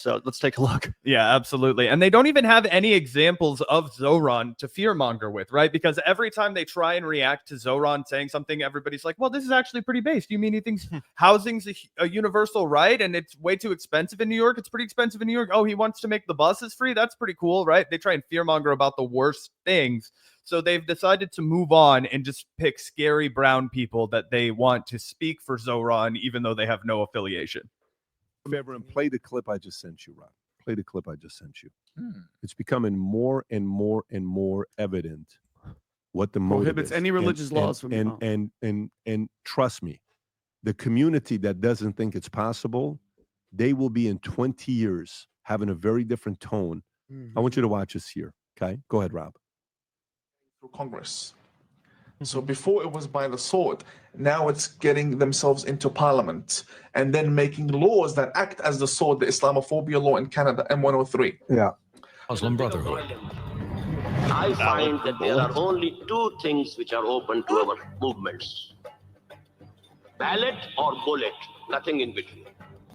So let's take a look. Yeah, absolutely. And they don't even have any examples of Zohran to fearmonger with, right? Because every time they try and react to Zohran saying something, everybody's like, well, this is actually pretty based. You mean he thinks housing's a universal right and it's way too expensive in New York? It's pretty expensive in New York. Oh, he wants to make the buses free? That's pretty cool, right? They try and fearmonger about the worst things. So they've decided to move on and just pick scary brown people that they want to speak for Zohran, even though they have no affiliation. Favor and play the clip I just sent you, Rob. Play the clip I just sent you. It's becoming more and more and more evident what the motive prohibits is. any religious laws from and trust me, the community that doesn't think it's possible, they will be in 20 years having a very different tone. I want you to watch this here. Okay, go ahead, Rob. Through Congress. So before it was by the sword, now it's getting themselves into parliament and then making laws that act as the sword, the Islamophobia law in Canada, M103. Yeah. Muslim Brotherhood. I find that there are only two things which are open to our movements. Ballot or bullet, nothing in between.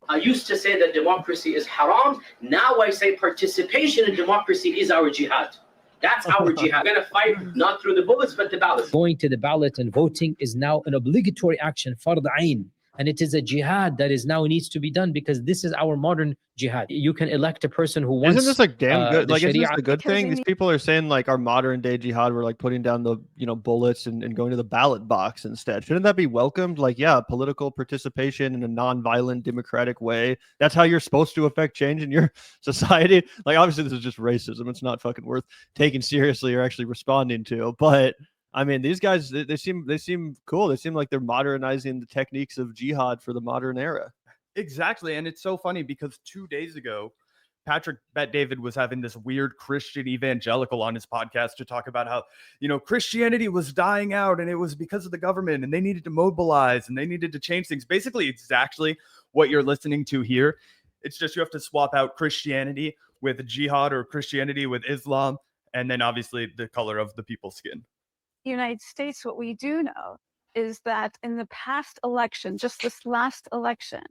I used to say that democracy is haram. Now I say participation in democracy is our jihad. That's our jihad. We're going to fight not through the bullets, but the ballot. Going to the ballot and voting is now an obligatory action, fard ayn. And it is a jihad that is now needs to be done because this is our modern jihad. You can elect a person who wants. Isn't this like damn good? Like, isn't this Sharia a good thing? These people are saying like our modern day jihad, we're like putting down the bullets and going to the ballot box instead. Shouldn't that be welcomed? Like, yeah, political participation in a non-violent democratic way. That's how you're supposed to affect change in your society. Like, obviously, this is just racism. It's not fucking worth taking seriously or actually responding to. But I mean, these guys, they seem cool. They seem like they're modernizing the techniques of jihad for the modern era. Exactly. And it's so funny because 2 days ago, Patrick Bet-David was having this weird Christian evangelical on his podcast to talk about how, Christianity was dying out and it was because of the government and they needed to mobilize and they needed to change things. Basically, exactly what you're listening to here. It's just you have to swap out Christianity with jihad or Christianity with Islam, and then obviously the color of the people's skin. United States, what we do know is that in the past election, just this last election,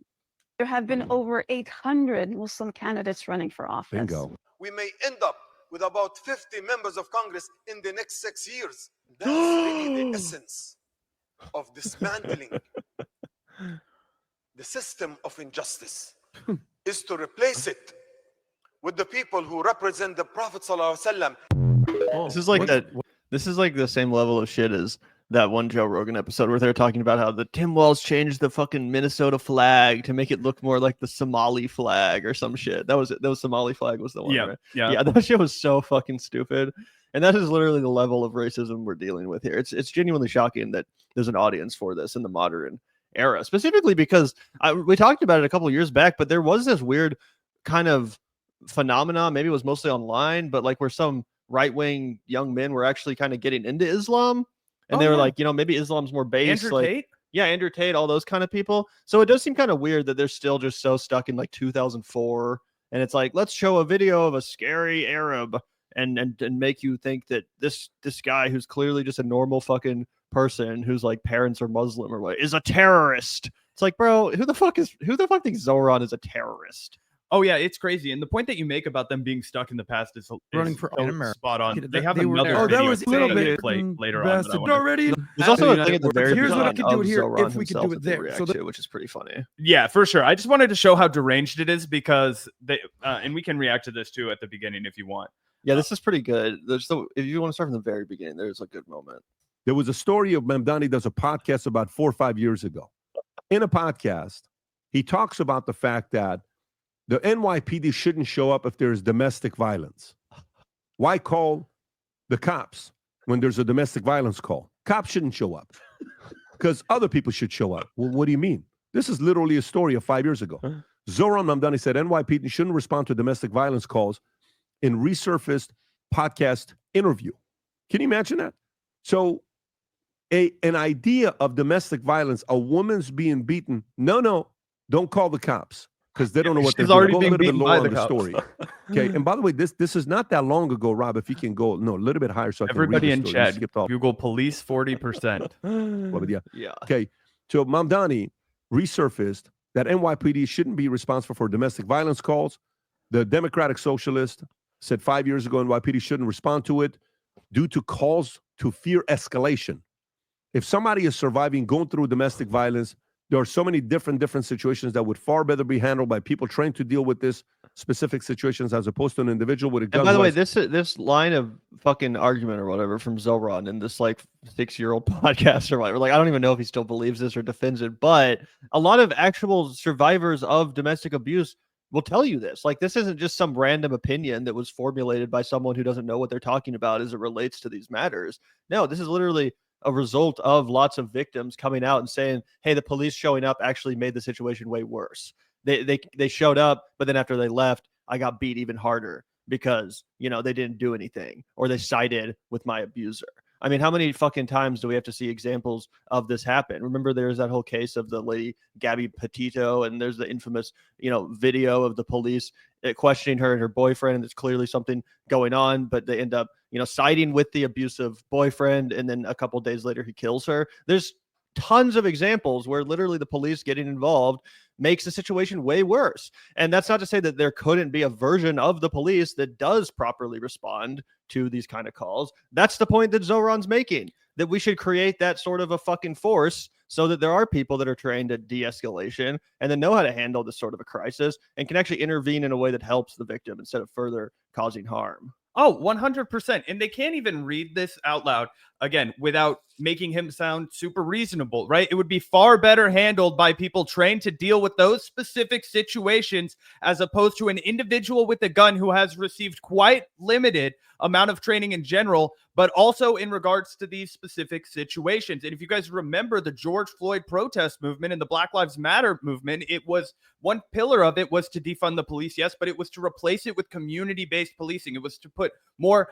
there have been over 800 Muslim candidates running for office. Bingo. We may end up with about 50 members of Congress in the next 6 years. That's really the essence of dismantling the system of injustice, is to replace it with the people who represent the Prophet ﷺ. This is like that. This is like the same level of shit as that one Joe Rogan episode where they're talking about how the Tim Walz changed the fucking Minnesota flag to make it look more like the Somali flag or some shit. That was Somali flag was the one. Yeah, right? yeah. That shit was so fucking stupid. And that is literally the level of racism we're dealing with here. It's genuinely shocking that there's an audience for this in the modern era, specifically because we talked about it a couple of years back, but there was this weird kind of phenomena. Maybe it was mostly online, but like where some right-wing young men were actually kind of getting into Islam, and they were like, maybe Islam's more based. Andrew Tate? Yeah, Andrew Tate, all those kind of people. So it does seem kind of weird that they're still just so stuck in like 2004, and it's like, let's show a video of a scary Arab and make you think that this guy who's clearly just a normal fucking person whose like parents are Muslim or what is a terrorist. It's like, bro, who the fuck thinks Zohran is a terrorist? Oh yeah, it's crazy. And the point that you make about them being stuck in the past is running for spot on. They have they were another there. video That was a little bit play later on. bastard already. There's also a thing at the very Here's what I beginning could do of it here Zohran if we could himself do it that they there. react So to, which is pretty funny. Yeah, for sure. I just wanted to show how deranged it is because they and we can react to this too at the beginning if you want. Yeah, this is pretty good. If you want to start from the very beginning, there's a good moment. There was a story of Mamdani does a podcast about 4 or 5 years ago. In a podcast, he talks about the fact that the NYPD shouldn't show up if there's domestic violence. Why call the cops when there's a domestic violence call? Cops shouldn't show up because other people should show up. Well, what do you mean? This is literally a story of 5 years ago. Zohran Mamdani said NYPD shouldn't respond to domestic violence calls in resurfaced podcast interview. Can you imagine that? So an idea of domestic violence, a woman's being beaten. No, don't call the cops. Because they don't know what they're doing. Go a little bit lower on the story. Okay, and by the way, this is not that long ago, Rob. If you can go a little bit higher, so I can Everybody read in the story. chat, Google police 40%. Yeah. Okay, so Mamdani resurfaced that NYPD shouldn't be responsible for domestic violence calls The Democratic Socialist said 5 years ago NYPD shouldn't respond to it due to calls to fear escalation. If somebody is surviving, going through domestic violence, there are so many different situations that would far better be handled by people trained to deal with this specific situations as opposed to an individual with a gun. And by the way, this line of fucking argument or whatever from Zohran in this like 6-year-old podcast or whatever, like I don't even know if he still believes this or defends it, but a lot of actual survivors of domestic abuse will tell you this. Like, this isn't just some random opinion that was formulated by someone who doesn't know what they're talking about as it relates to these matters. No, this is literally a result of lots of victims coming out and saying, hey, the police showing up actually made the situation way worse. They showed up, but then after they left, I got beat even harder because, you know, they didn't do anything or they sided with my abuser. I mean, how many fucking times do we have to see examples of this happen? Remember, there's that whole case of the lady Gabby Petito, and there's the infamous, you know, video of the police questioning her and her boyfriend, and there's clearly something going on, but they end up, you know, siding with the abusive boyfriend, and then a couple days later he kills her. There's tons of examples where literally the police getting involved makes the situation way worse. And that's not to say that there couldn't be a version of the police that does properly respond to these kind of calls. That's the point that Zohran's making, that we should create that sort of a fucking force so that there are people that are trained at de-escalation and that know how to handle this sort of a crisis and can actually intervene in a way that helps the victim instead of further causing harm. Oh, 100%. And they can't even read this out loud, again, without making him sound super reasonable, right? It would be far better handled by people trained to deal with those specific situations as opposed to an individual with a gun who has received quite limited amount of training in general, but also in regards to these specific situations. And if you guys remember the George Floyd protest movement and the Black Lives Matter movement, it was one pillar of it was to defund the police, yes, but it was to replace it with community-based policing. It was to put more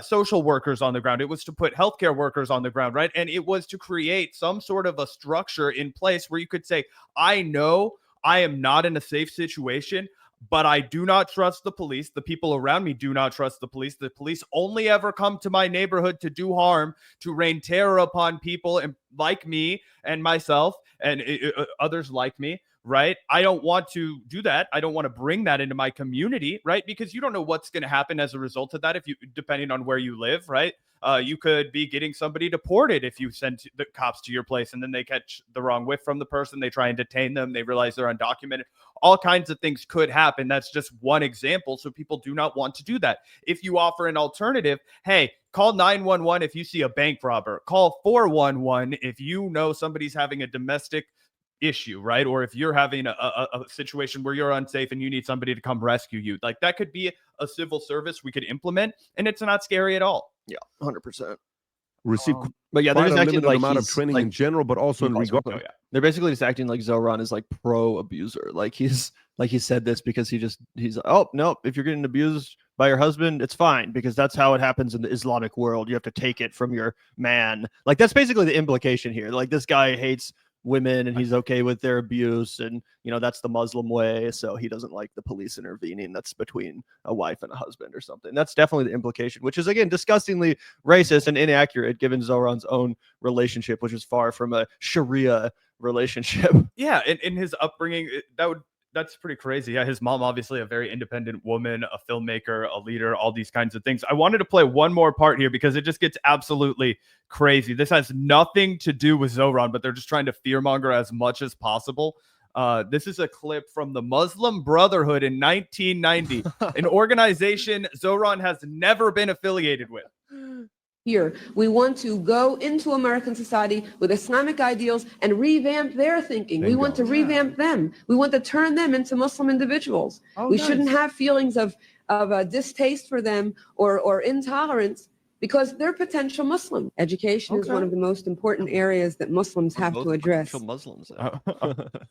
social workers on the ground. It was to put healthcare workers on the ground, right? And it was to create some sort of a structure in place where you could say, I know I am not in a safe situation, but I do not trust the police. The people around me do not trust the police. The police only ever come to my neighborhood to do harm, to rain terror upon people and like me and myself and others like me, right? I don't want to do that. I don't want to bring that into my community, right? Because you don't know what's going to happen as a result of that, if you, depending on where you live, right? You could be getting somebody deported if you send the cops to your place and then they catch the wrong whiff from the person. They try and detain them. They realize they're undocumented. All kinds of things could happen. That's just one example. So people do not want to do that. If you offer an alternative, hey, call 911 if you see a bank robber. Call 411 if you know somebody's having a domestic issue, right? Or if you're having a situation where you're unsafe and you need somebody to come rescue you. Like, that could be a civil service we could implement, and it's not scary at all. Yeah, 100%. Receive but yeah, they're quite just a acting limited like amount of he's, training like, in general, but also in regard. Oh, yeah. They're basically just acting like Zohran is like pro abuser. Like he said this because he's oh no, if you're getting abused by your husband, it's fine because that's how it happens in the Islamic world. You have to take it from your man. Like, that's basically the implication here. Like, this guy hates women and he's okay with their abuse, and you know, that's the Muslim way, so he doesn't like the police intervening. That's between a wife and a husband or something. That's definitely the implication, which is again disgustingly racist and inaccurate given Zohran's own relationship, which is far from a Sharia relationship. Yeah, in his upbringing, that's pretty crazy. Yeah, his mom, obviously a very independent woman, a filmmaker, a leader, all these kinds of things. I wanted to play one more part here because it just gets absolutely crazy. This has nothing to do with Zohran, but they're just trying to fearmonger as much as possible. This is a clip from the Muslim Brotherhood in 1990, an organization Zohran has never been affiliated with. Here, we want to go into American society with Islamic ideals and revamp their thinking. We want to revamp them. We want to turn them into Muslim individuals. We shouldn't have feelings of distaste for them or intolerance because they're potential Muslim. Education is one of the most important areas that Muslims have to address. Muslims.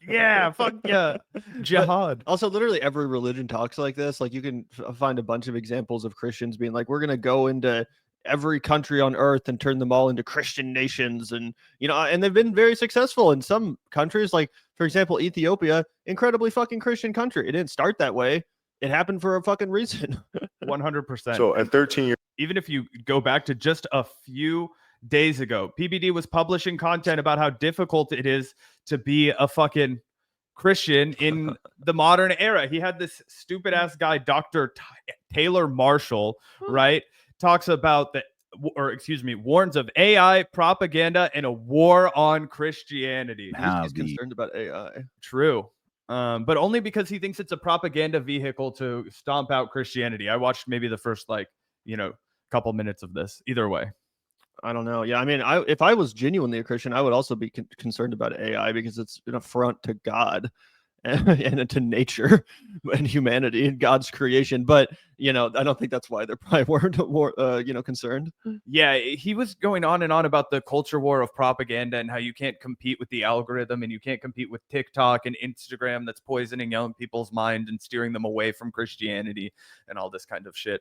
Yeah, fuck yeah. Jihad. But also, literally every religion talks like this. Like, you can find a bunch of examples of Christians being like, we're going to go into every country on earth and turn them all into Christian nations. And, you know, and they've been very successful in some countries. Like, for example, Ethiopia, incredibly fucking Christian country. It didn't start that way. It happened for a fucking reason. 100%. So at 13 years, even if you go back to just a few days ago, PBD was publishing content about how difficult it is to be a fucking Christian in the modern era. He had this stupid ass guy, Dr. Taylor Marshall, right? Talks about warns of AI propaganda and a war on Christianity. He's concerned about AI. True. But only because he thinks it's a propaganda vehicle to stomp out Christianity. I watched maybe the first couple minutes of this. Either way. I don't know. Yeah, I mean, if I was genuinely a Christian, I would also be concerned about AI because it's an affront to God and to nature and humanity and God's creation. But I don't think that's why they're probably weren't more concerned. Yeah, he was going on and on about the culture war of propaganda and how you can't compete with the algorithm and you can't compete with TikTok and Instagram that's poisoning young people's mind and steering them away from Christianity and all this kind of shit.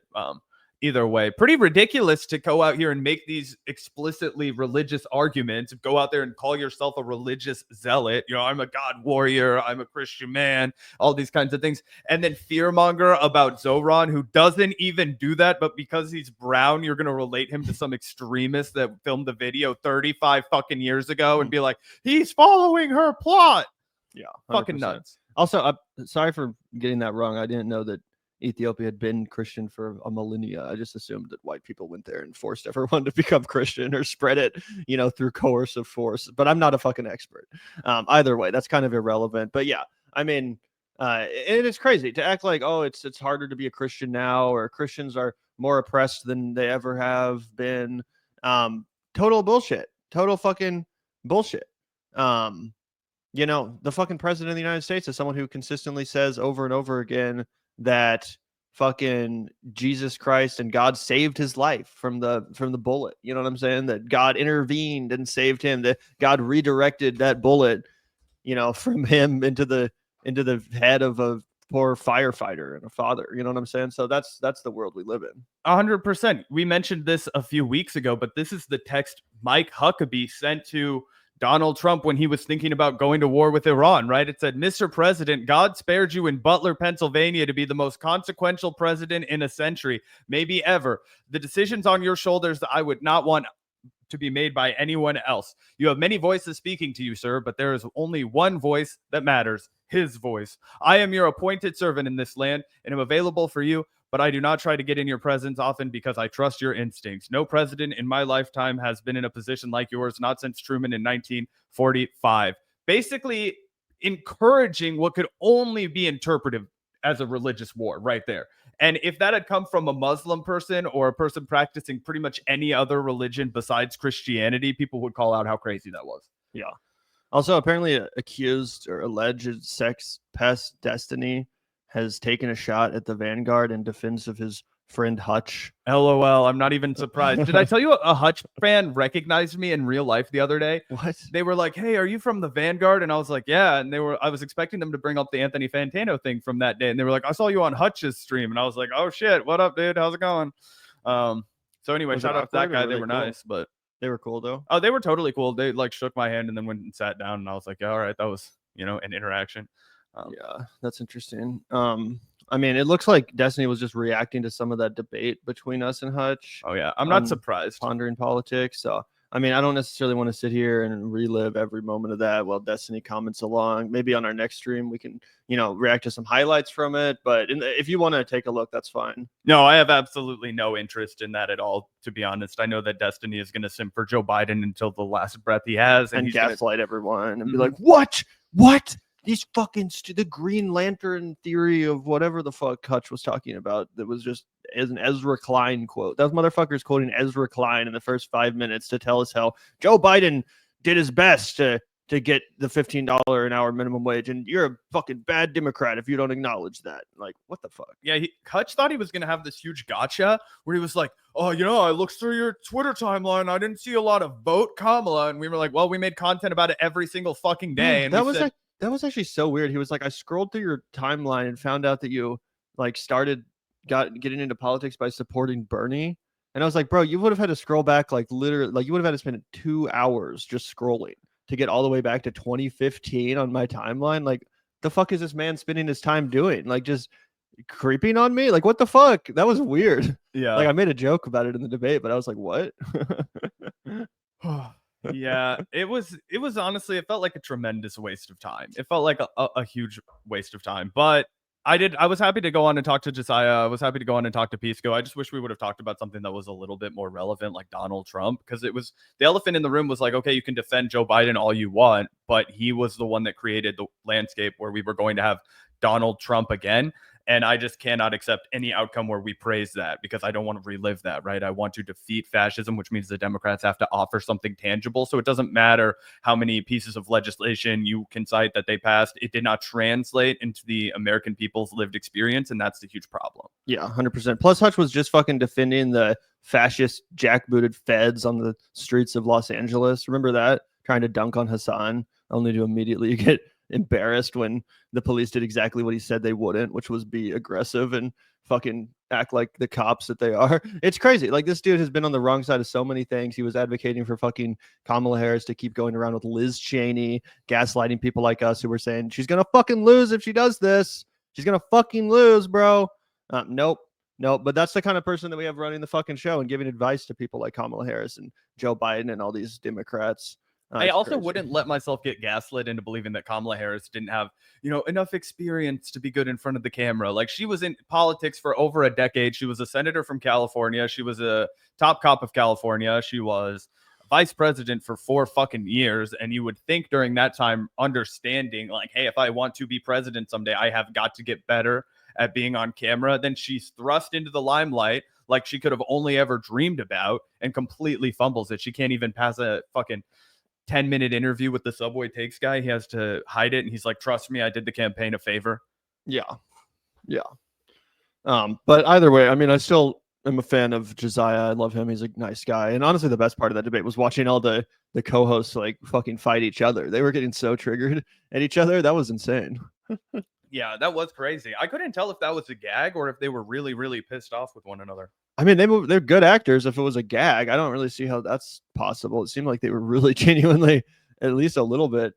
Either way, pretty ridiculous to go out here and make these explicitly religious arguments, go out there and call yourself a religious zealot. I'm a God warrior, I'm a Christian man, all these kinds of things. And then fearmonger about Zohran, who doesn't even do that, but because he's brown, you're going to relate him to some extremist that filmed the video 35 fucking years ago and be like, he's following her plot. Yeah. 100%. Fucking nuts. Also, sorry for getting that wrong. I didn't know that Ethiopia had been Christian for a millennia. I just assumed that white people went there and forced everyone to become Christian or spread it, through coercive force. But I'm not a fucking expert. Either way, that's kind of irrelevant. But yeah, I mean, it is crazy to act like, oh, it's harder to be a Christian now, or Christians are more oppressed than they ever have been. Total bullshit. Total fucking bullshit. The fucking president of the United States is someone who consistently says over and over again that fucking Jesus Christ and God saved his life from the bullet. You know what I'm saying? That God intervened and saved him, that God redirected that bullet, from him into the head of a poor firefighter and a father. You know what I'm saying? So that's the world we live in. 100%. We mentioned this a few weeks ago, but this is the text Mike Huckabee sent to Donald Trump when he was thinking about going to war with Iran, right? It said, Mr. President, God spared you in Butler, Pennsylvania to be the most consequential president in a century, maybe ever. The decisions on your shoulders that I would not want to be made by anyone else. You have many voices speaking to you, sir, but there is only one voice that matters, his voice. I am your appointed servant in this land and am available for you, but I do not try to get in your presence often because I trust your instincts. No president in my lifetime has been in a position like yours, not since Truman in 1945. Basically encouraging what could only be interpreted as a religious war right there. And if that had come from a Muslim person or a person practicing pretty much any other religion besides Christianity, people would call out how crazy that was. Yeah. Also, apparently accused or alleged sex pest Destiny has taken a shot at the Vanguard in defense of his friend Hutch. LOL, I'm not even surprised. Did I tell you a Hutch fan recognized me in real life the other day? What? They were like, hey, are you from the Vanguard? And I was like, yeah. And I was expecting them to bring up the Anthony Fantano thing from that day. And they were like, I saw you on Hutch's stream. And I was like, oh shit, what up, dude? How's it going? So anyway, shout out to that guy. They were nice, but they were cool though. Oh, they were totally cool. They shook my hand and then went and sat down. And I was like, yeah, all right, that was, an interaction. Yeah, that's interesting. I mean, it looks like Destiny was just reacting to some of that debate between us and Hutch. Oh yeah, I'm not surprised. Pondering politics. So, I mean, I don't necessarily want to sit here and relive every moment of that while Destiny comments along. Maybe on our next stream we can, react to some highlights from it. But if you want to take a look, that's fine. No, I have absolutely no interest in that at all, to be honest. I know that Destiny is going to simp for Joe Biden until the last breath he has. And gaslight everyone and be like, what? These fucking the Green Lantern theory of whatever the fuck Hutch was talking about that was just as an Ezra Klein quote. Those motherfuckers quoting Ezra Klein in the first 5 minutes to tell us how Joe Biden did his best to get the $15 an hour minimum wage, and you're a fucking bad Democrat if you don't acknowledge that. Like, what the fuck? Yeah, Hutch thought he was going to have this huge gotcha where he was like, oh, I looked through your Twitter timeline. I didn't see a lot of vote Kamala. And we were like, well, we made content about it every single fucking day. And that was actually so weird. He was like, I scrolled through your timeline and found out that you getting into politics by supporting Bernie. And I was like, bro, you would have had to scroll back literally, you would have had to spend 2 hours just scrolling to get all the way back to 2015 on my timeline. Like, the fuck is this man spending his time doing? Like, just creeping on me? Like, what the fuck? That was weird. Yeah. Like, I made a joke about it in the debate, but I was like, what? Yeah, it was honestly, it felt like a tremendous waste of time. It felt like a huge waste of time. But I was happy to go on and talk to Josiah. I was happy to go on and talk to Pisco. I just wish we would have talked about something that was a little bit more relevant, like Donald Trump, because it was the elephant in the room was like, okay, you can defend Joe Biden all you want, but he was the one that created the landscape where we were going to have Donald Trump again. And I just cannot accept any outcome where we praise that, because I don't want to relive that, right? I want to defeat fascism, which means the Democrats have to offer something tangible. So it doesn't matter how many pieces of legislation you can cite that they passed. It did not translate into the American people's lived experience, and that's the huge problem. Yeah, 100%. Plus, Hutch was just fucking defending the fascist jackbooted feds on the streets of Los Angeles. Remember that? Trying to dunk on Hassan, only to immediately get embarrassed when the police did exactly what he said they wouldn't, which was be aggressive and fucking act like the cops that they are. It's crazy. Like, this dude has been on the wrong side of so many things. He was advocating for fucking Kamala Harris to keep going around with Liz Cheney, gaslighting people like us who were saying she's gonna fucking lose if she does this. She's gonna fucking lose, bro. Nope. But that's the kind of person that we have running the fucking show and giving advice to people like Kamala Harris and Joe Biden and all these Democrats. I also wouldn't let myself get gaslit into believing that Kamala Harris didn't have, enough experience to be good in front of the camera. Like, she was in politics for over a decade. She was a senator from California. She was a top cop of California. She was vice president for 4 fucking years. And you would think during that time, understanding like, hey, if I want to be president someday, I have got to get better at being on camera. Then she's thrust into the limelight like she could have only ever dreamed about and completely fumbles it. She can't even pass a fucking 10-minute interview with the Subway Takes guy. He has to hide it, and he's like, trust me, I did the campaign a favor. Yeah. But either way, I mean, I still am a fan of Josiah. I love him. He's a nice guy. And honestly, the best part of that debate was watching all the co-hosts like fucking fight each other. They were getting so triggered at each other. That was insane. Yeah, that was crazy. I couldn't tell if that was a gag or if they were really, really pissed off with one another. I mean, they're good actors. If it was a gag, I don't really see how that's possible. It seemed like they were really genuinely, at least a little bit,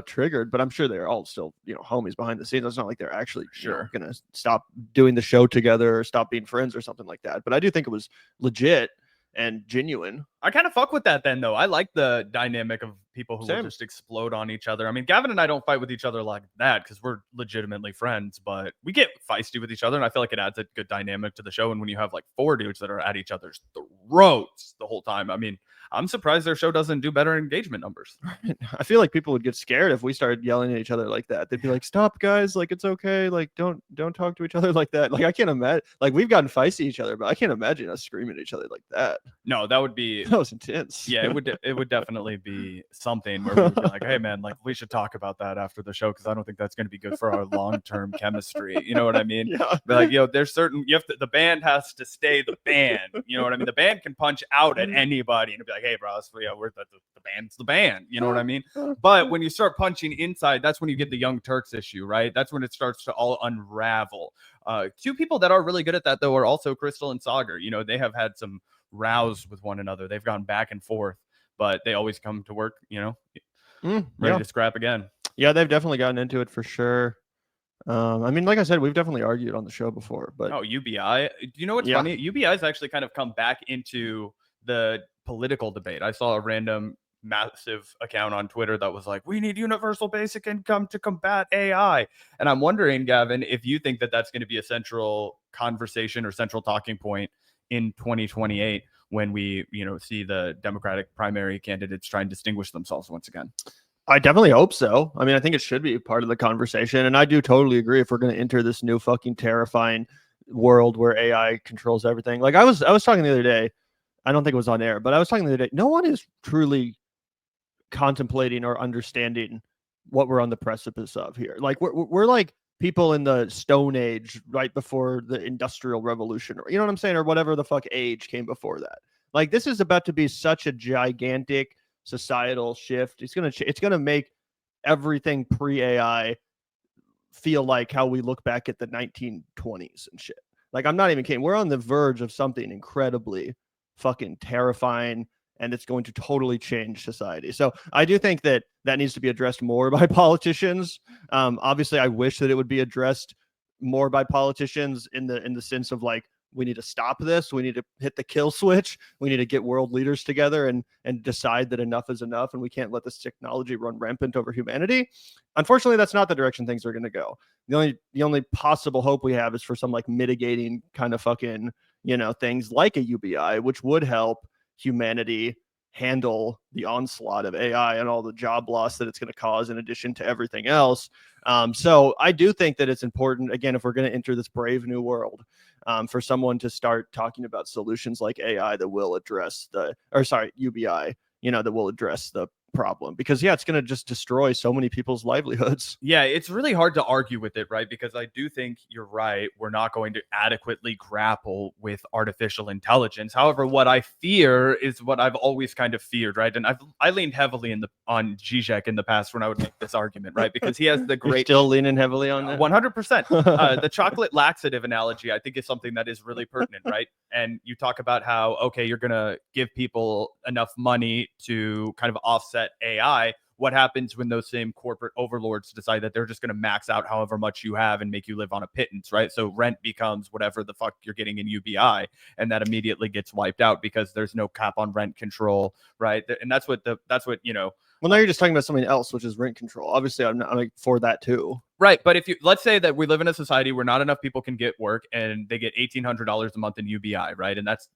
triggered. But I'm sure they're all still, homies behind the scenes. It's not like they're actually going to stop doing the show together or stop being friends or something like that. But I do think it was legit and genuine. I kind of fuck with that then, though. I like the dynamic of people who will just explode on each other. I mean, Gavin and I don't fight with each other like that because we're legitimately friends, but we get feisty with each other, and I feel like it adds a good dynamic to the show. And when you have like 4 dudes that are at each other's throats the whole time, I mean, I'm surprised their show doesn't do better engagement numbers. I feel like people would get scared if we started yelling at each other like that. They'd be like, stop, guys. Like, it's okay. Like, don't talk to each other like that. Like, I can't imagine. Like, we've gotten feisty at each other, but I can't imagine us screaming at each other like that. No, that would be... That was intense. Yeah, it would definitely be something where we'd be like, hey, man, like, we should talk about that after the show because I don't think that's going to be good for our long-term chemistry. You know what I mean? Yeah. But like, there's certain... the band has to stay the band. You know what I mean? The band can punch out at anybody and be like, hey, bro, the band's the band. You know what I mean? But when you start punching inside, that's when you get the Young Turks issue, right? That's when it starts to all unravel. 2 people that are really good at that, though, are also Crystal and Sagar. They have had some rows with one another. They've gone back and forth, but they always come to work, ready to scrap again. Yeah, they've definitely gotten into it for sure. I mean, like I said, we've definitely argued on the show before, but UBI. Do you know what's funny? UBI's actually kind of come back into the political debate. I saw a random massive account on Twitter that was like, we need universal basic income to combat AI. And I'm wondering, Gavin, if you think that that's going to be a central conversation or central talking point in 2028 when we, see the Democratic primary candidates try and distinguish themselves once again. I definitely hope so. I mean, I think it should be part of the conversation. And I do totally agree if we're going to enter this new fucking terrifying world where AI controls everything. Like I was talking the other day, I don't think it was on air, but I was talking the other day. No one is truly contemplating or understanding what we're on the precipice of here. Like we're like people in the Stone Age right before the Industrial Revolution, or you know what I'm saying, or whatever the fuck age came before that. Like this is about to be such a gigantic societal shift. It's gonna make everything pre-AI feel like how we look back at the 1920s and shit. Like I'm not even kidding. We're on the verge of something incredibly fucking terrifying, and it's going to totally change society. So I do think that needs to be addressed more by politicians. Obviously, I wish that it would be addressed more by politicians in the sense of like we need to stop this. We need to hit the kill switch. We need to get world leaders together and decide that enough is enough, and we can't let this technology run rampant over humanity. Unfortunately, that's not the direction things are going to go. The only possible hope we have is for some like mitigating kind of fucking, you know, things like a UBI, which would help humanity handle the onslaught of AI and all the job loss that it's going to cause in addition to everything else. So I do think that it's important, again, if we're going to enter this brave new world, for someone to start talking about solutions like AI that will address UBI, you know, that will address the problem, because it's going to just destroy so many people's livelihoods. Yeah, it's really hard to argue with it, right? Because I do think you're right. We're not going to adequately grapple with artificial intelligence. However, what I fear is what I've always kind of feared, right? And I leaned heavily on Zizek in the past when I would make this argument, right? Because he has the great... You're still leaning heavily on that? 100%. The chocolate laxative analogy, I think, is something that is really pertinent, right? And you talk about how, okay, you're going to give people enough money to kind of offset AI. What happens when those same corporate overlords decide that they're just going to max out however much you have and make you live on a pittance, right? So rent becomes whatever the fuck you're getting in UBI, and that immediately gets wiped out because there's no cap on rent control, right? And that's what you know. Well, now you're just talking about something else, which is rent control. Obviously, I'm like for that too. Right, but if you, let's say that we live in a society where not enough people can get work and they get $1,800 a month in UBI, right? And that's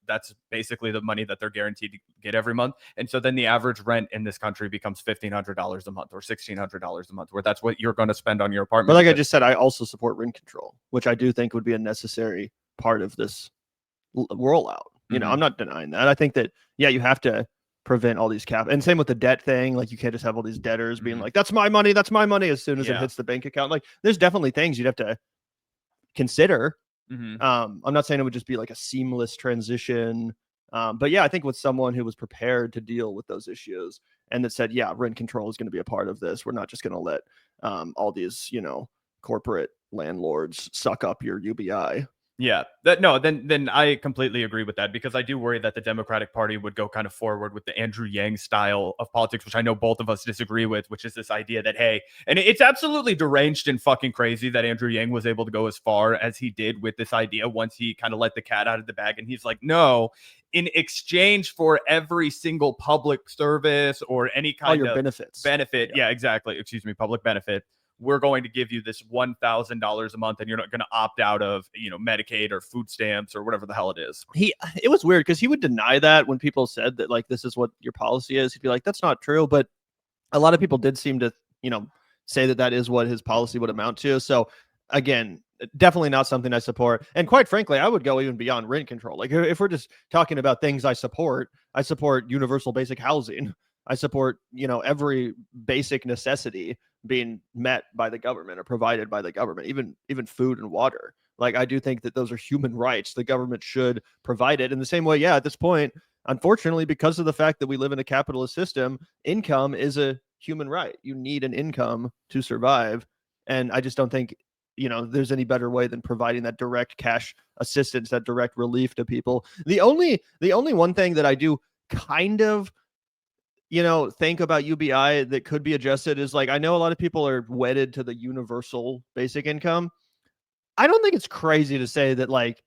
basically the money that they're guaranteed to get every month. And so then the average rent in this country becomes $1,500 a month or $1,600 a month, where that's what you're going to spend on your apartment. But like I just said, I also support rent control, which I do think would be a necessary part of this rollout. You know, I'm not denying that. I think that, you have to prevent all these cap, and same with the debt thing. Like, you can't just have all these debtors being like, that's my money as soon as it hits the bank account. Like, there's definitely things you'd have to consider. I'm not saying it would just be like a seamless transition, but I think with someone who was prepared to deal with those issues and that said, rent control is going to be a part of this. We're not just going to let all these, you know, corporate landlords suck up your UBI. Yeah, then I completely agree with that, because I do worry that the Democratic Party would go kind of forward with the Andrew Yang style of politics, which I know both of us disagree with, which is this idea that, hey, and it's absolutely deranged and fucking crazy that Andrew Yang was able to go as far as he did with this idea once he kind of let the cat out of the bag. And he's like, no, in exchange for every single public service or any kind of benefit. Yeah, exactly. Excuse me, public benefit. We're going to give you this $1,000 a month, and you're not going to opt out of, you know, Medicaid or food stamps or whatever the hell it is. It was weird because he would deny that when people said that, like, this is what your policy is. He'd be like, that's not true. But a lot of people did seem to, you know, say that that is what his policy would amount to. So again, definitely not something I support. And quite frankly, I would go even beyond rent control. Like, if we're just talking about things I support universal basic housing. I support, you know, every basic necessity being met by the government or provided by the government, even food and water. Like, I do think that those are human rights. The government should provide it in the same way. At this point, unfortunately, because of the fact that we live in a capitalist system, income is a human right. You need an income to survive. And I just don't think, you know, there's any better way than providing that direct cash assistance, that direct relief to people. The only one thing that I do kind of, you know, think about UBI that could be adjusted is, like, I know a lot of people are wedded to the universal basic income. I don't think it's crazy to say that, like,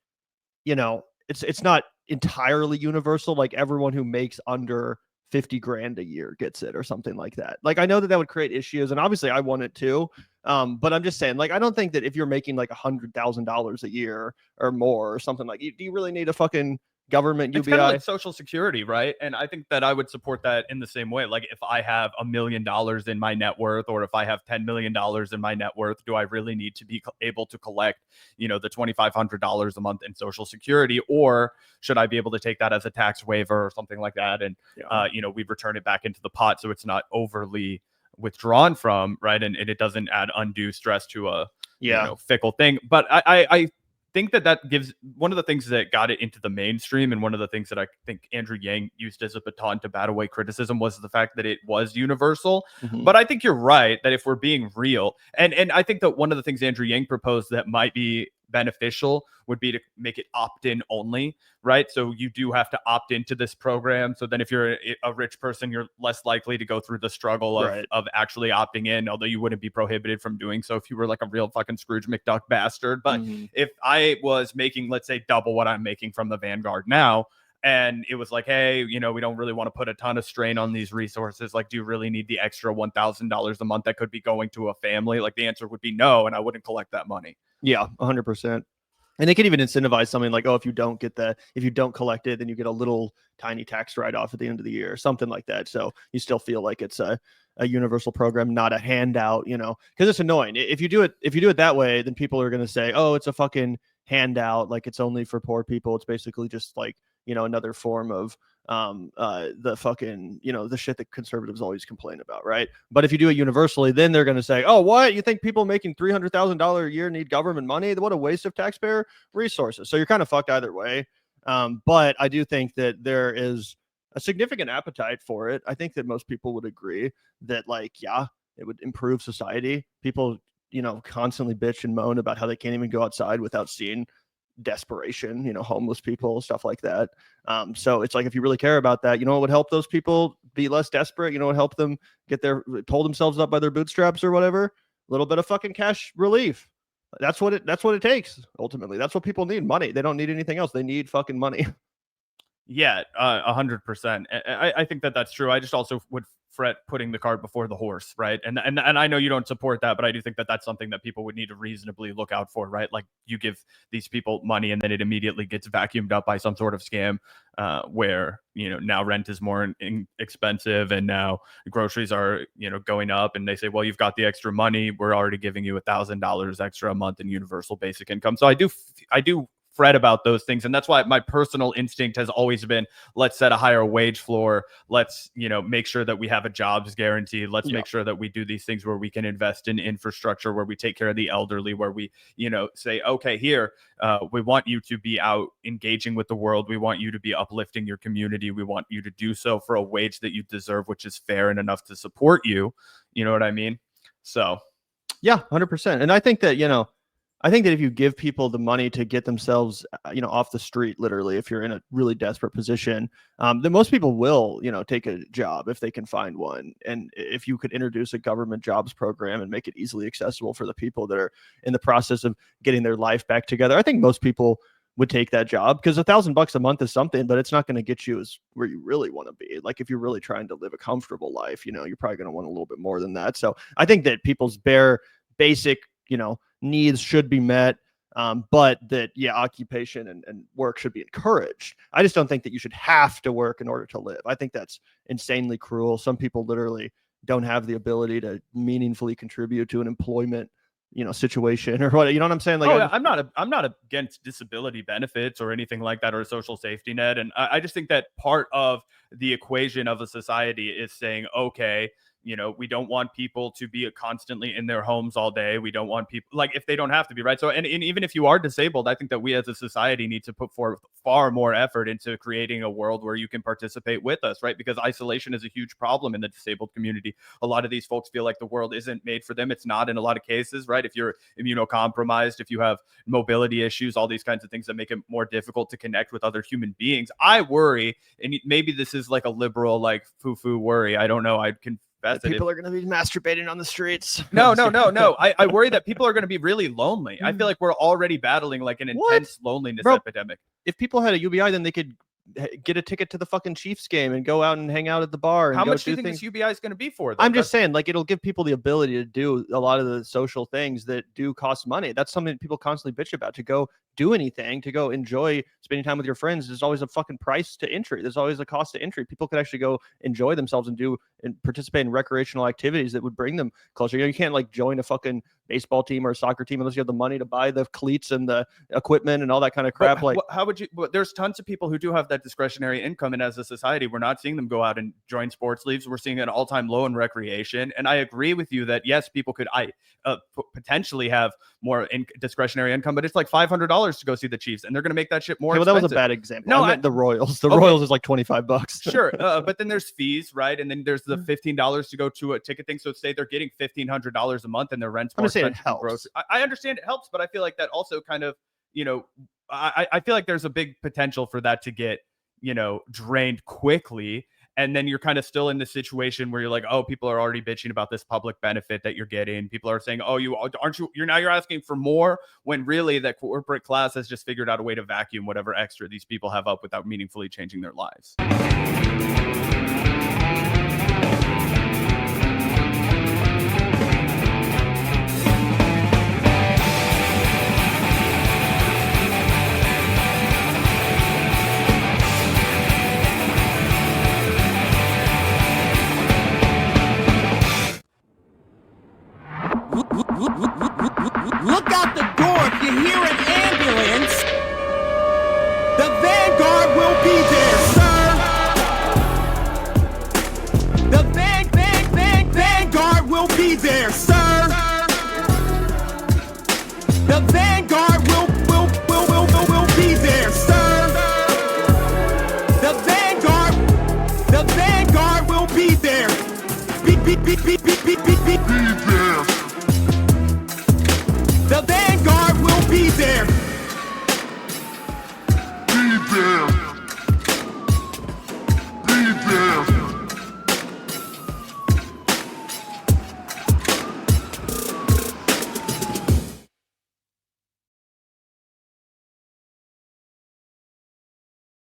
you know, it's not entirely universal. Like, everyone who makes under 50 grand a year gets it or something like that. Like, I know that would create issues, and obviously I want it too. But I'm just saying, like, I don't think that if you're making like $100,000 a year or more or something, like, do you really need a fucking government UBI? It's kind of like Social Security, right? And I think that I would support that in the same way. Like, if I have $1 million in my net worth, or if I have $10 million in my net worth, do I really need to be able to collect, you know, the $2,500 a month in Social Security, or should I be able to take that as a tax waiver or something like that? And you know, we return it back into the pot so it's not overly withdrawn from, right? And it doesn't add undue stress to a you know, fickle thing. But I think that gives one of the things that got it into the mainstream, and one of the things that I think Andrew Yang used as a baton to bat away criticism, was the fact that it was universal. But I think you're right that if we're being real, and I think that one of the things Andrew Yang proposed that might be beneficial would be to make it opt-in only, right? So you do have to opt into this program. So then if you're a rich person, you're less likely to go through the struggle of actually opting in, although you wouldn't be prohibited from doing so if you were like a real fucking Scrooge McDuck bastard. But if I was making, let's say, double what I'm making from the Vanguard now, and it was like, hey, we don't really want to put a ton of strain on these resources. Like, do you really need the extra $1,000 a month that could be going to a family? Like, the answer would be no, and I wouldn't collect that money. Yeah, 100%. And they can even incentivize something like, oh, if you don't collect it, then you get a little tiny tax write-off at the end of the year, something like that. So you still feel like it's a universal program, not a handout, because it's annoying. If you do it that way, then people are going to say, oh, it's a fucking handout. Like, it's only for poor people. It's basically just like, another form of the fucking, the shit that conservatives always complain about, right? But if you do it universally, then they're going to say, oh, what? You think people making $300,000 a year need government money? What a waste of taxpayer resources. So you're kind of fucked either way. But I do think that there is a significant appetite for it. I think that most people would agree that, like, yeah, it would improve society. People, constantly bitch and moan about how they can't even go outside without seeing desperation, homeless people, stuff like that. So it's like, if you really care about that, what would help those people be less desperate? What help them pull themselves up by their bootstraps or whatever? A little bit of fucking cash relief. That's what it takes. Ultimately, that's what people need. Money. They don't need anything else. They need fucking money. Yeah, 100%. I think that's true. I just also would fret putting the cart before the horse, right? And I know you don't support that, but I do think that's something that people would need to reasonably look out for, right? Like, you give these people money and then it immediately gets vacuumed up by some sort of scam where, now rent is more expensive and now groceries are, going up, and they say, well, you've got the extra money. We're already giving you $1,000 extra a month in universal basic income. So I do fret about those things. And that's why my personal instinct has always been, let's set a higher wage floor. Let's, make sure that we have a jobs guarantee. Let's make sure that we do these things where we can invest in infrastructure, where we take care of the elderly, where we, say, okay, here, we want you to be out engaging with the world. We want you to be uplifting your community. We want you to do so for a wage that you deserve, which is fair and enough to support you. You know what I mean? So yeah, 100%. And I think that, if you give people the money to get themselves, off the street, literally, if you're in a really desperate position, then most people will, take a job if they can find one. And if you could introduce a government jobs program and make it easily accessible for the people that are in the process of getting their life back together, I think most people would take that job, because $1,000 a month is something, but it's not going to get you where you really want to be. Like, if you're really trying to live a comfortable life, you're probably going to want a little bit more than that. So I think that people's bare basic, needs should be met, but that, occupation and work should be encouraged. I just don't think that you should have to work in order to live. I think that's insanely cruel. Some people literally don't have the ability to meaningfully contribute to an employment, situation or what, what I'm saying? Like, I'm not against disability benefits or anything like that, or a social safety net. And I just think that part of the equation of a society is saying, okay, we don't want people to be constantly in their homes all day. We don't want people, like, if they don't have to be, right? So, and even if you are disabled, I think that we as a society need to put forth far more effort into creating a world where you can participate with us, right? Because isolation is a huge problem in the disabled community. A lot of these folks feel like the world isn't made for them. It's not in a lot of cases, right? If you're immunocompromised, if you have mobility issues, all these kinds of things that make it more difficult to connect with other human beings. I worry, and maybe this is like a liberal, like foo-foo worry. I don't know. I can people are going to be masturbating on the streets. No. I worry that people are going to be really lonely. I feel like we're already battling like an intense loneliness epidemic. If people had a UBI, then they could get a ticket to the fucking Chiefs game and go out and hang out at the bar. And how much do you think this UBI is going to be for? I'm just saying, like, it'll give people the ability to do a lot of the social things that do cost money. That's something that people constantly bitch about. To go do anything, to go enjoy spending time with your friends, there's always a fucking price to entry. There's always a cost to entry. People could actually go enjoy themselves and participate in recreational activities that would bring them closer. You can't like join a fucking baseball team or a soccer team unless you have the money to buy the cleats and the equipment and all that kind of crap. But how would you? There's tons of people who do have that discretionary income, and as a society, we're not seeing them go out and join sports leagues. We're seeing an all-time low in recreation. And I agree with you that yes, people could potentially have more discretionary income, but it's like $500 to go see the Chiefs, and they're going to make that shit more expensive. That was a bad example. No, I meant the Royals. The Royals is like $25. Sure, but then there's fees, right? And then there's the $15 to go to a ticket thing. So say they're getting $1,500 a month, and their rent's more saying it prevention helps. growth. I understand it helps, but I feel like that also kind of, you know, I feel like there's a big potential for that to get, you know, drained quickly. And then you're kind of still in the situation where you're like, oh, people are already bitching about this public benefit that you're getting. People are saying, oh, you're asking for more, when really the corporate class has just figured out a way to vacuum whatever extra these people have up without meaningfully changing their lives. Look out the door if you hear an ambulance. The Vanguard will be there, sir. The Vanguard will be there, sir. The Vanguard will be there, sir. The Vanguard will be there. Be there. The Vanguard will be there. Be there.